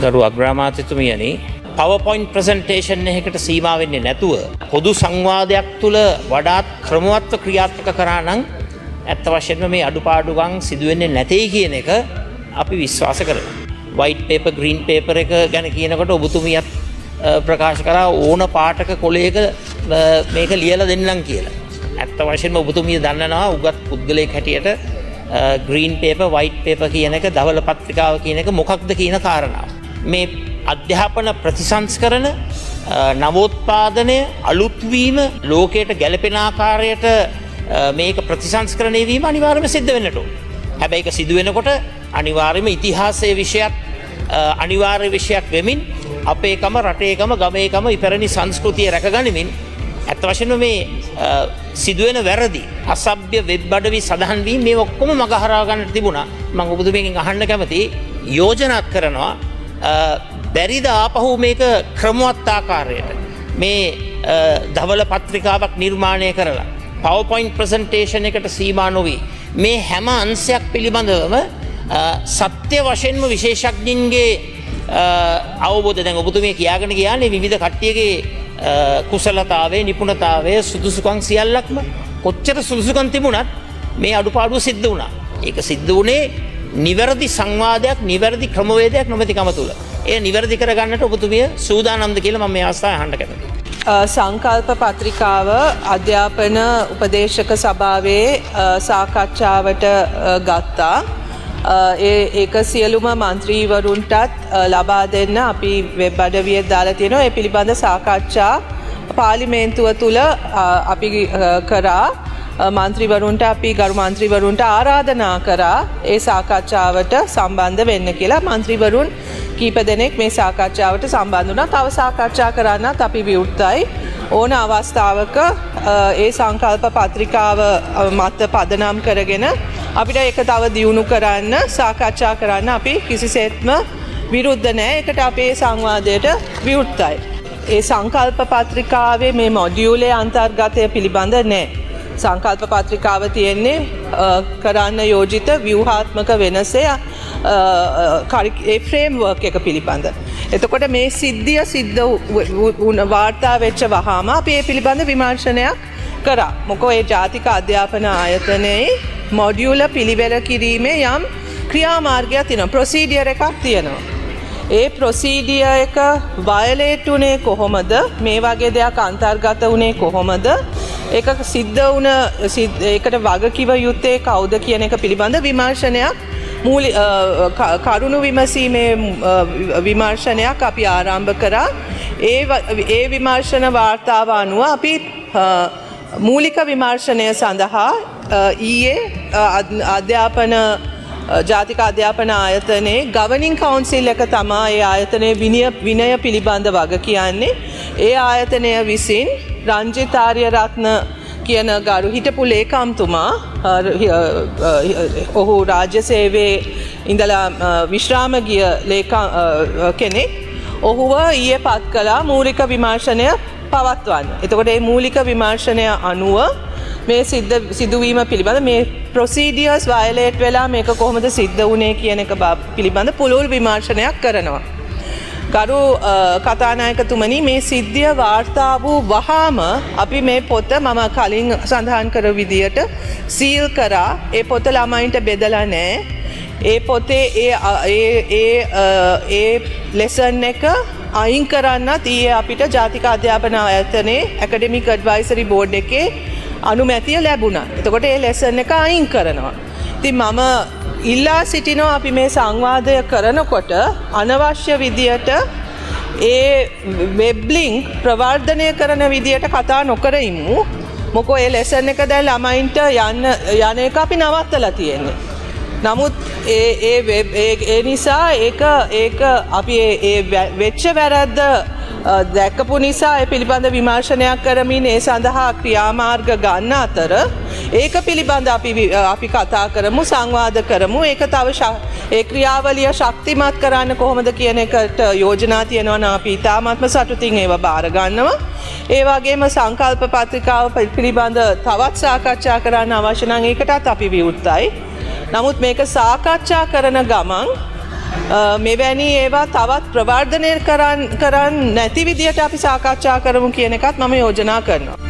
ගරු අග්‍රාමාත්‍යතුමියනි PowerPoint presentation එකකට සීමා වෙන්නේ නැතුව පොදු සංවාදයක් තුළ වඩාත් ක්‍රමවත්ව ක්‍රියාත්මක කරා නම් ඇත්ත වශයෙන්ම මේ අඩුපාඩුකම් සිදු වෙන්නේ නැtei කියන එක අපි විශ්වාස කරනවා. white paper green paper එක ගැන කියනකොට ඔබතුමියත් ප්‍රකාශ කරා ඕන පාටක කොලයක මේක ලියලා දෙන්නම් කියලා. ඇත්ත වශයෙන්ම ඔබතුමිය දන්නවා උගත් පුද්ගලයෙක් හැටියට green paper white paper කියන එක දවල පත්‍රිකාව කියන එක මොකක්ද කියන කාරණාව. මේ අධ්‍යාපන ප්‍රතිසංස්කරණ නවෝත්පාදනය අලුත්වීම ලෝකයට ගැලපෙන ආකාරයට මේක ප්‍රතිසංස්කරණය වීම අනිවාර්යයෙන්ම සිද්ධ වෙන්නට ඕන. හැබැයි ඒක සිදු වෙනකොට අනිවාර්යයෙන්ම ඉතිහාසයේ විෂයක් අනිවාර්ය විෂයක් වෙමින් අපේකම රටේකම ගමේකම ඉපැරණි සංස්කෘතිය රැකගනිමින් ඇත්ත වශයෙන්ම මේ සිදුවෙන වැරදි අසභ්‍ය වෙබ් අඩවි සඳහන් වීම මේ ඔක්කොම මගහරවා ගන්නට තිබුණා. මම ඔබතුමියගෙන් අහන්න කැමතියි යෝජනාත් කරනවා බැරිද ආපහු මේක ක්‍රමවත් ආකාරයට මේ ධවල පත්‍රිකාවක් නිර්මාණය කරලා PowerPoint presentation එකට සීමා නොවි මේ හැම අංශයක් පිළිබඳවම සත්‍ය වශයෙන්ම විශේෂඥයින්ගේ අවබෝධ දැන් ඔබතුමිය කියාගෙන ගියානේ විවිධ කට්ටියගේ කුසලතාවයේ නිපුණතාවයේ සුදුසුකම් සියල්ලක්ම කොච්චර සුදුසුකම් තිබුණත් මේ අඩුපාඩුව සිද්ධ වුණා. ඒක සිද්ධ වුණේ නිවැරදි සංවාදයක් නිවැරදි ක්‍රමවේදයක් නොමැතිකම තුල. ඒ නිවැරදි කරගන්නට ඔබතුමිය සූදානම්ද කියලා මම මේ අවස්ථාවේ අහන්න කැමතියි. සංකල්ප පත්‍රිකාව අධ්‍යාපන උපදේශක සභාවේ සාකච්ඡාවට ගත්තා. ඒක සියලුම මන්ත්‍රීවරුන්ටත් ලබා දෙන්න අපි වෙබ් අඩවියේ දාලා තියෙනවා. ඒ පිළිබඳ සාකච්ඡා පාර්ලිමේන්තුව තුල අපි කරා. මන්ත්‍රීවරුන්ට අපි ගරු මන්ත්‍රීවරුන්ට ආරාධනා කරා ඒ සාකච්ඡාවට සම්බන්ධ වෙන්න කියලා. මන්ත්‍රීවරුන් කීප දෙනෙක් මේ සාකච්ඡාවට සම්බන්ධ වුණා. තව සාකච්ඡා කරන්නත් අපි විවෘතයි. ඕන අවස්ථාවක ඒ සංකල්ප පත්‍රිකාව මත පදනම් කරගෙන අපිට ඒක තව දියුණු කරන්න සාකච්ඡා කරන්න අපි කිසිසේත්ම විරුද්ධ නැහැ. ඒකට අපේ සංවාදයට විවෘතයි. ඒ සංකල්ප පත්‍රිකාවේ මේ මොඩියුලේ අන්තර්ගතය පිළිබඳ නැහැ. සංකල්ප පත්‍රිකාව තියෙන්නේ කරන්න යෝජිත ව්‍යුහාත්මක වෙනසේ ඒ ෆ්‍රේම්වර්ක් එක පිළිබඳ. එතකොට මේ සිද්ධිය සිද්ධ වාර්තා වෙච්ච වහාම අපි ඒ පිළිබඳ විමර්ශනයක් කරා. මොකෝ ඒ ජාතික අධ්‍යාපන ආයතනයේ මොඩියුල පිළිවෙල කිරීමේ යම් ක්‍රියාමාර්ගයක් තියෙනවා. ප්‍රොසීඩියර් එකක් තියෙනවා. ඒ ප්‍රොසීඩියර් එක වයලේට් උනේ කොහොමද? මේ වගේ දෙයක් අන්තර්ගත උනේ කොහොමද? ඒක සිද්ධ වුණ ඒකට වගකිව යුත්තේ කවුද කියන එක පිළිබඳ විමර්ශනයක් කරුණු විමසීමේ විමර්ශනයක් අපි ආරම්භ කරා. ඒ විමර්ශන වාර්තාව අනුව අපි මූලික විමර්ශනය සඳහා ඊයේ අධ්‍යාපන ජාතික අධ්‍යාපන ආයතනයේ ගවර්නිං කවුන්සිල් එක තමා ඒ ආයතනයේ විනය පිළිබඳ වග කියන්නේ. ඒ ආයතනය විසින් රංජිත් ආර්යරත්න කියන ගරු හිටපු ලේකම්තුමා ඔහු රාජ්‍ය සේවයේ ඉඳලා විශ්‍රාම ගිය කෙනෙක් ඔහුව ඊයේ පත් කළා මූලික විමර්ශනය පවත්වන්න. එතකොට මේ මූලික විමර්ශනය අනුව මේ සිදුවීම පිළිබඳ මේ ප්‍රොසීඩියර්ස් වයලේට් වෙලා මේක කොහොමද සිද්ධ වුණේ කියන එක පිළිබඳ පුළුල් විමර්ශනයක් කරනවා. ගරු කතානායකතුමනි මේ සිද්ධිය වාර්තා වූ වහාම අපි මේ පොත මම කලින් සඳහන් කර විදියට සීල් කරා. ඒ පොත ළමයින්ට බෙදලා නැහැ. ඒ පොතේ ඒ ලෙසන් එක අයින් කරන්නත් ඊයේ අපිට ජාතික අධ්‍යාපන ආයතනයේ ඇකඩමික් ඇඩ්වයිසරි බෝඩ් එකේ අනුමැතිය ලැබුණා. එතකොට ඒ ලෙසන් එක අයින් කරනවා. ඉතින් මම ඉල්ලා සිටිනවා අපි මේ සංවාදය කරනකොට අනවශ්‍ය විදියට ඒ වෙබ් ලින්ක් ප්‍රවර්ධනය කරන විදියට කතා නොකර ඉමු. මොකෝ ඒ ලෙසන් එක දැන් ළමයින්ට යන එක අපි නවත්තලා තියෙන්නේ. නමුත් ඒ නිසා ඒක අපි ඒ වෙච්ච වැරද්ද දැක්කපු නිසා ඒ පිළිබඳ විමර්ශනයක් කරමින් ඒ සඳහා ක්‍රියාමාර්ග ගන්න අතර ඒක පිළිබඳ අපි කතා කරමු සංවාද කරමු. ඒක තව ඒ ක්‍රියාවලිය ශක්තිමත් කරන්න කොහොමද කියන එකට යෝජනා තියෙනවා නම් අපි ඉතාමත්ම සතුටින් ඒව බාර ගන්නවා. ඒ වගේම සංකල්ප පත්‍රිකාව පිළිබඳ තවත් සාකච්ඡා කරන්න අවශ්‍ය නම් ඒකටත් අපි විවෘතයි. නමුත් මේක සාකච්ඡා කරන ගමන් මෙවැනි ඒවා තවත් ප්‍රවර්ධනය කරන්න නැති විදියට අපි සාකච්ඡා කරමු කියන එකත් මම යෝජනා කරනවා.